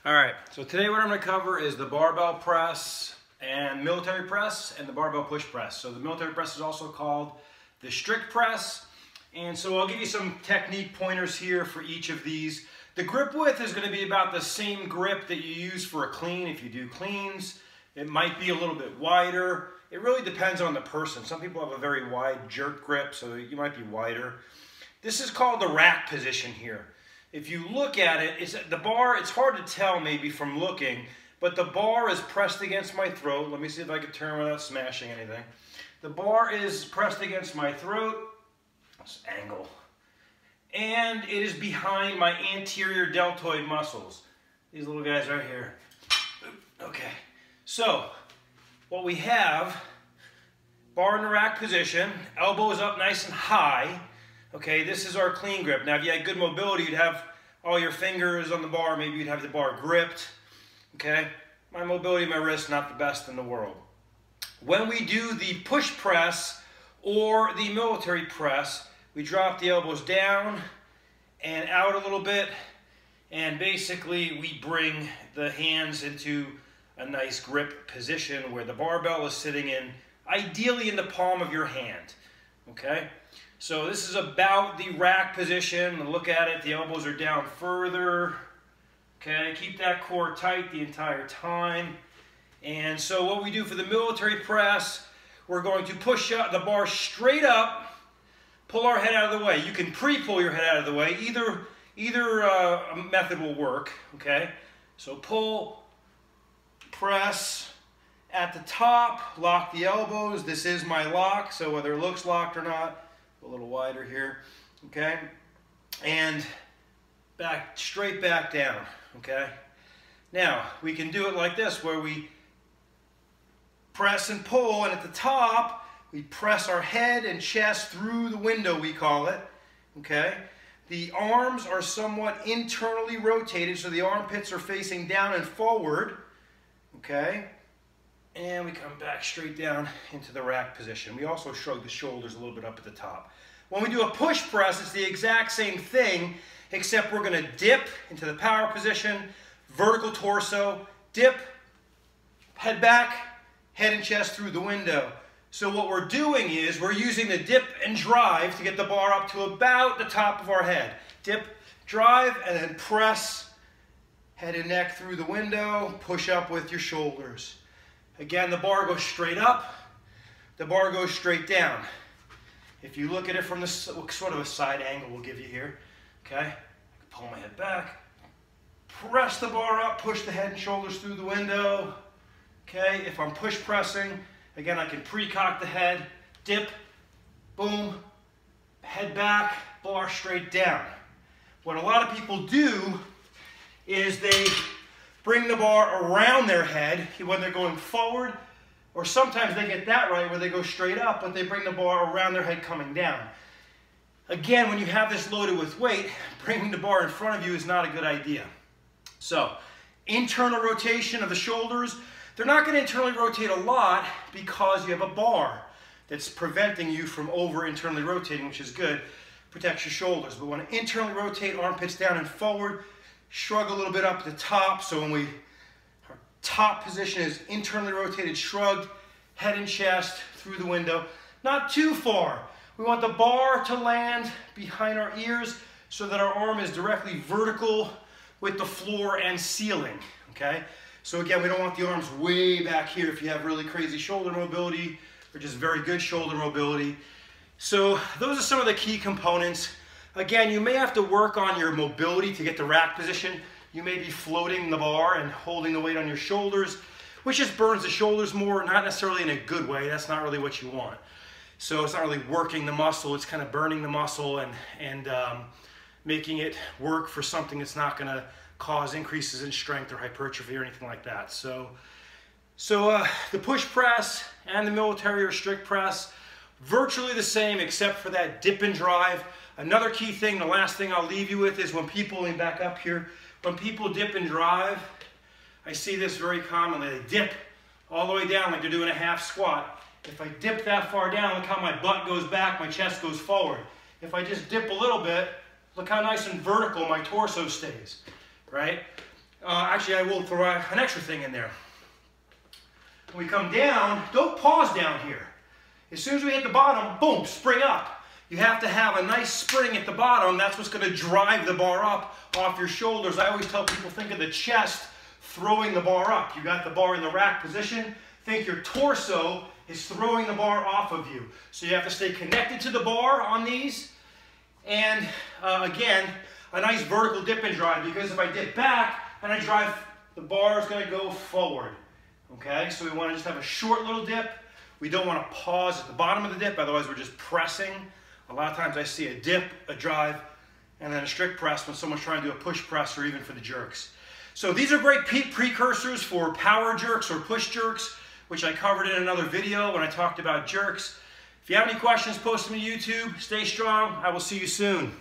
All right, so today what I'm going to cover is the barbell press and military press and the barbell push press. So the military press is also called the strict press. And so I'll give you some technique pointers here for each of these. The grip width is going to be about the same grip that you use for a clean. If you do cleans, it might be a little bit wider. It really depends on the person. Some people have a very wide jerk grip, so you might be wider. This is called the rack position here. If you look at it, the bar, it's hard to tell maybe from looking, but the bar is pressed against my throat. Let me see if I can turn without smashing anything. The bar is pressed against my throat. This angle. And it is behind my anterior deltoid muscles. These little guys right here. Okay. So, what we have, bar in the rack position, elbows up nice and high. Okay, this is our clean grip. Now, if you had good mobility, you'd have all your fingers on the bar. Maybe you'd have the bar gripped. Okay, my mobility, my wrist, not the best in the world. When we do the push press or the military press, we drop the elbows down and out a little bit, and basically we bring the hands into a nice grip position where the barbell is sitting in, ideally in the palm of your hand. Okay, so this is about the rack position. Look at it, the elbows are down further. Okay, keep that core tight the entire time. And so what we do for the military press, we're going to push up the bar straight up, pull our head out of the way. You can pre-pull your head out of the way. Either method will work, okay? So pull, press at the top, lock the elbows. This is my lock, so whether it looks locked or not, a little wider here, okay? And back, straight back down, okay? Now, we can do it like this, where we press and pull, and at the top, we press our head and chest through the window, we call it, okay? The arms are somewhat internally rotated, so the armpits are facing down and forward, okay? And we come back straight down into the rack position. We also shrug the shoulders a little bit up at the top. When we do a push press, it's the exact same thing, except we're gonna dip into the power position, vertical torso, dip, head back, head and chest through the window. So what we're doing is we're using the dip and drive to get the bar up to about the top of our head. Dip, drive, and then press head and neck through the window, push up with your shoulders. Again, the bar goes straight up, the bar goes straight down. If you look at it from this sort of a side angle we'll give you here, okay? I can pull my head back, press the bar up, push the head and shoulders through the window, okay? If I'm push pressing, again, I can pre-cock the head, dip, boom, head back, bar straight down. What a lot of people do is they bring the bar around their head when they're going forward, or sometimes they get that right where they go straight up, but they bring the bar around their head coming down. Again, when you have this loaded with weight, bringing the bar in front of you is not a good idea. So, internal rotation of the shoulders. They're not going to internally rotate a lot because you have a bar that's preventing you from internally rotating, which is good. Protects your shoulders. But when I internally rotate, armpits down and forward, shrug a little bit up at the top. So when our top position is internally rotated, shrugged, head and chest through the window. Not too far. We want the bar to land behind our ears so that our arm is directly vertical with the floor and ceiling, okay? So again, we don't want the arms way back here if you have really crazy shoulder mobility or just very good shoulder mobility. So those are some of the key components. Again, you may have to work on your mobility to get the rack position. You may be floating the bar and holding the weight on your shoulders, which just burns the shoulders more, not necessarily in a good way. That's not really what you want. So it's not really working the muscle, it's kind of burning the muscle and making it work for something that's not gonna cause increases in strength or hypertrophy or anything like that. So the push press and the military or strict press, virtually the same except for that dip and drive. Another key thing, the last thing I'll leave you with is when people, and back up here, when people dip and drive, I see this very commonly. They dip all the way down like they're doing a half squat. If I dip that far down, look how my butt goes back, my chest goes forward. If I just dip a little bit, look how nice and vertical my torso stays, right? Actually, I will throw an extra thing in there. When we come down, don't pause down here. As soon as we hit the bottom, boom, spring up. You have to have a nice spring at the bottom. That's what's going to drive the bar up off your shoulders. I always tell people, think of the chest throwing the bar up. You got the bar in the rack position. Think your torso is throwing the bar off of you. So you have to stay connected to the bar on these. And again, a nice vertical dip and drive, because if I dip back and I drive, the bar is going to go forward. Okay, so we want to just have a short little dip. We don't want to pause at the bottom of the dip, otherwise we're just pressing. A lot of times I see a dip, a drive, and then a strict press when someone's trying to do a push press or even for the jerks. So these are great precursors for power jerks or push jerks, which I covered in another video when I talked about jerks. If you have any questions, post them to YouTube. Stay strong. I will see you soon.